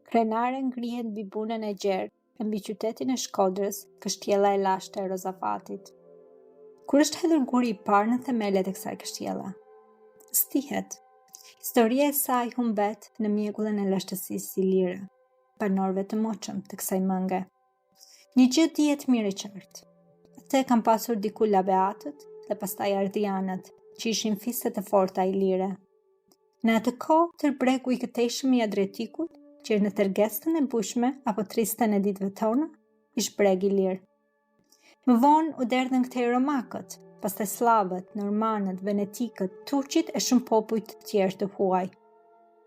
Krenare ngrihet mbi bunën e gjerë e mbi qytetin e Shkodrës, kështjella e lashtë e Rozafatit. Kur është hedhur guri i parë në themelet e kësaj kështjelle? Stihet. Historia e saj humbet në mjekullin e lashtësisë ilire, banorëve të moshëm të kësaj mënge. Një gjë dihet mirë e qartë. Ata kanë pasur diku labeatët dhe pastaj ardianët, që ishin fistet e forta ilire. Në atë kohë, tërbregu i këtejshëm i Adriatikut, që në Tergestën e bushme apo Tristën e ditëve tona, ish breg i lirë. Më vonë u derdhën këtej romakët, pastaj slavët, normanët, venetikët, turqit e shumë popuj të tjerë të huaj.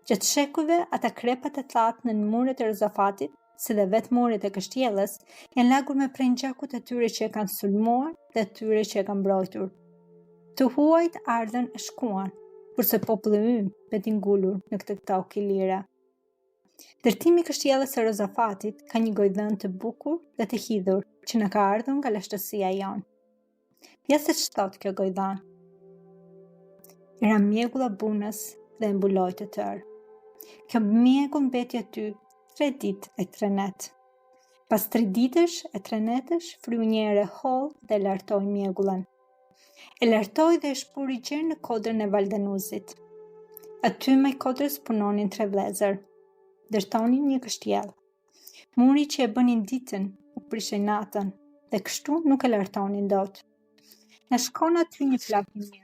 Gjatë shekujve, ata krepat e thatë në muret e Rozafatit, si dhe vetë muret e kështjellës, janë lagur me prengjakut e tyre që e kanë sulmuar dhe tyre që e kanë mbrojtur. Të huajt ardhen e shkuan, kurse populli ynë beti ngulur në këtë tokë ilire. Ndërtimi i kështjellës së Rozafatit ka një gojdhënë të bukur dhe të hidhur që na ka ardhur nga lashtësia jonë. Ja se ç'thot kjo gojdhënë. Era mjegull bunës dhe e mbuloi të tërë. Kjo mjegull mbeti aty 3 ditë e 3 net. Pas 3 ditësh e 3 netësh, fryu një erë holl dhe lartoi mjegullën. E lartoi dhe e shpuri gjerë në kodrën e Valdanuzit. Aty me kodrës punonin 3 vëllezër. Ndërtonin një kështjellë. Muri që e bënin ditën u prishej natën dhe kështu nuk e lartonin dot. Na shkon aty një plak i mirë.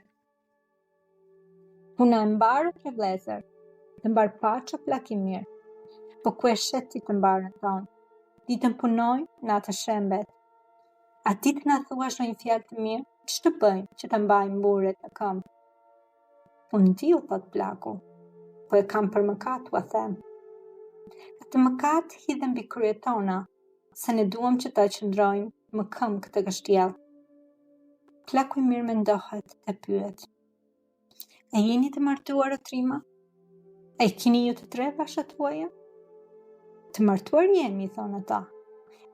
Puna e mbarë 3 vëllezër. Të mbar paça plak i mirë. Po ku e shet ti të mbarën tonë? Ditën punojnë, natën shembet. A ti të na thuash në një fjalë të mirë? Ç'të bëjmë që të mbajmë burret në këmbë? Unë di, u thot plaku. Po e kam për mëkat, ua them. Atë mëkat hidhen mbi kryet tona, se ne duam që ta qëndrojmë më këmbë këtë kështjellë. Plaku i mirë mendohet e pyet. A jeni të martuar o trima? A i kini ju të 3 vashat tuaja? Të martuar jemi, thonë ata.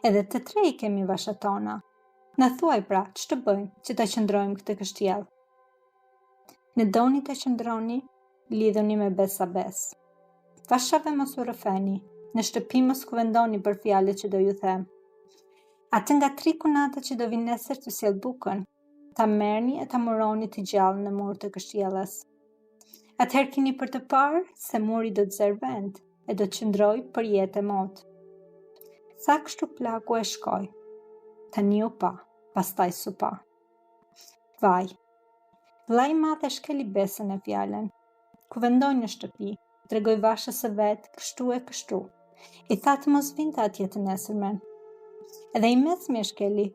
Edhe të 3 i kemi vashat tona. Na thuaj pra, ç'të bëjmë që ta qëndrojmë këtë kështjellë? Në doni të qëndroni, lidhuni me besa bes. Vashave mos u rrëfeni, në shtëpi mos kuvendoni për fjalët që do ju them. Atë nga 3 kunata që do vinë nesër të sjell bukën, ta merrni e ta muroni të gjallë në mur të kështjellës. Atëherë keni për të parë se muri do të zërë vend e do të qëndroj për jetë e motë. Sa kështu plaku e shkoj. Tani u pa, pastaj s'u pa. Vaj. Vllai i madh e shkeli besën e fjalën. Kuvendoi në shtëpi, tregoi vashës së vet, kështu e kështu. I tha të mos vinte atje të nesërmen. Edhe i mesmi e shkeli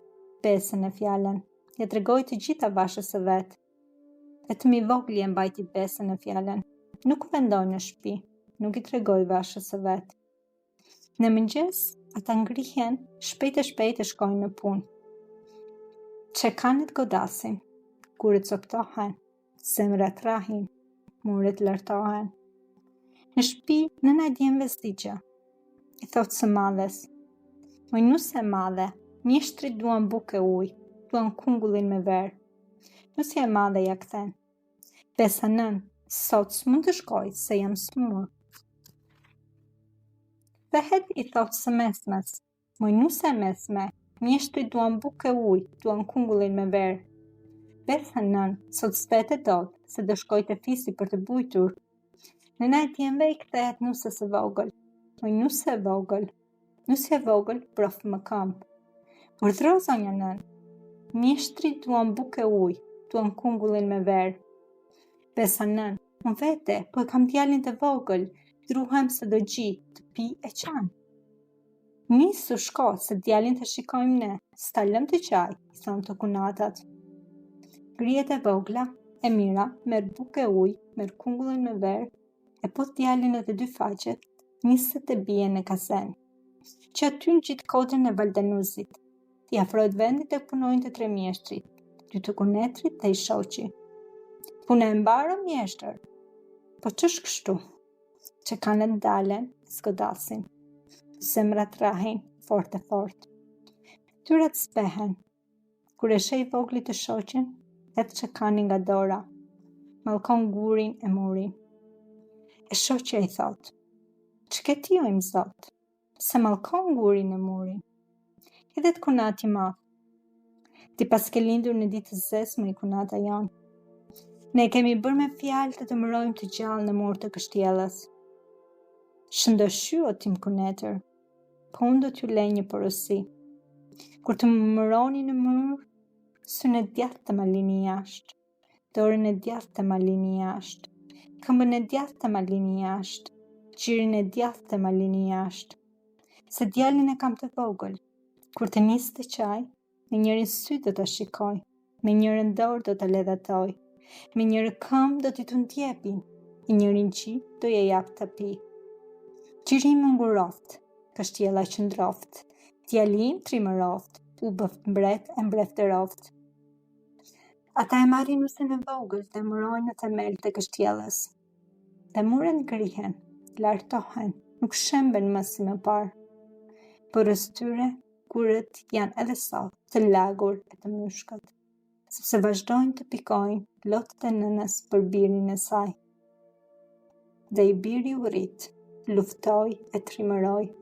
besën e fjalën. Ja tregoi të gjitha vashës së vet. Vetëm i vogli e mbajti besën e fjalën. Nuk kuvendoi në shtëpi, nuk i tregoi vashës së vet. Në mëngjes, ata ngrihen, shpejt e shkojnë në punë. Çekanit godasin, kurët coptohen, zemrat rrahin, muret lartohen. Në shtëpi, nëna e djemve s'digja. I thotë së madhes. Moj nuse e madhe, mjeshtrit duan bukë e ujë, duan kungullin me verë. Nusja e madhe ja kthen. Besa nën, sot s'mund të shkoj se jam smur. Thehet i thotë së mesmes. Moj nuse e mesme, mjeshtrit duan bukë e ujë, duan kungullin me verë. Besa nën, sot s'vete dot, se do shkoj te fisi për të bujtur. Nëna e djemve i kthehet nusës së vogël. Moj nuse e vogël. Nusja e vogël prof më këmbë. Urdhro zonja nën. Mjeshtrit duan bukë e ujë, duan kungullin me verë. Besa nën, unë vete, po e kam djalin të vogël, druhem se do gji, të pi e qanë. Nisu shko, se djalin të shikojmë ne, s'ta lëm të qaj, i thonë të kunatat. Grijet e vogla, e mira, merë bukë e ujë, merë kungullin me verë, e po djalin në të 2 faqet, niset e bie në kasen. Që aty në gjithë kodrën e Valdanuzit, t'i afrohet vendit e punojnë të 3 mjeshtrit, 2 të kunetrit dhe i shoqi. Puna e mbarë o mjeshtër? Po ç'është kështu? Që kanë dalen, s'godasin. Zemrat rrahin, fort e fort. Tyrat spehen. Kur e sheh vogli të shoqin, edhe që kanë nga dora. Mallkon gurin e murin. E shoqja i thot. Që ke tjojmë, Zot? Se malkon gurin e murin. Edhe të kunati madh. Ti pas ke lindur në ditë të zesme i kunata janë. Ne kemi bërë me fjalë të mërojmë të gjallë në mur të kështjellës. Shëndoshu o tim kunetër, po unë do t'ju lej një porosi. Kur të më mëroni në mur, synë e djathtë të malini jashtë, dorën e djathtë të malini jashtë, këmbën e djathtë të malini jashtë, gjirin e djathtë të malini jashtë. Se djalin e kam të vogël, kur të nisë të qaj, me njërin sy do të shikoj, me njërin dorë do të ledhatoj, me njërin këmbë do t'i të ndjepin, me njërin qi do je jap të pi. Gjiri më nguroft, kështjella që ndroft, djalim trimëroft, u bëft mbret e mbretëroft. Ata e marrin usën e vogël dhe mërojnë në themel të kështjellës. Dhe muret ngrihen, lartohen, nuk shemben më si më parë. Përës tyre, kurët janë edhe sot të lagur e të myshkët, sepse vazhdojnë të pikojnë lotët e nënës për birin e saj. Dhe i biri u rrit, luftoj e trimëroj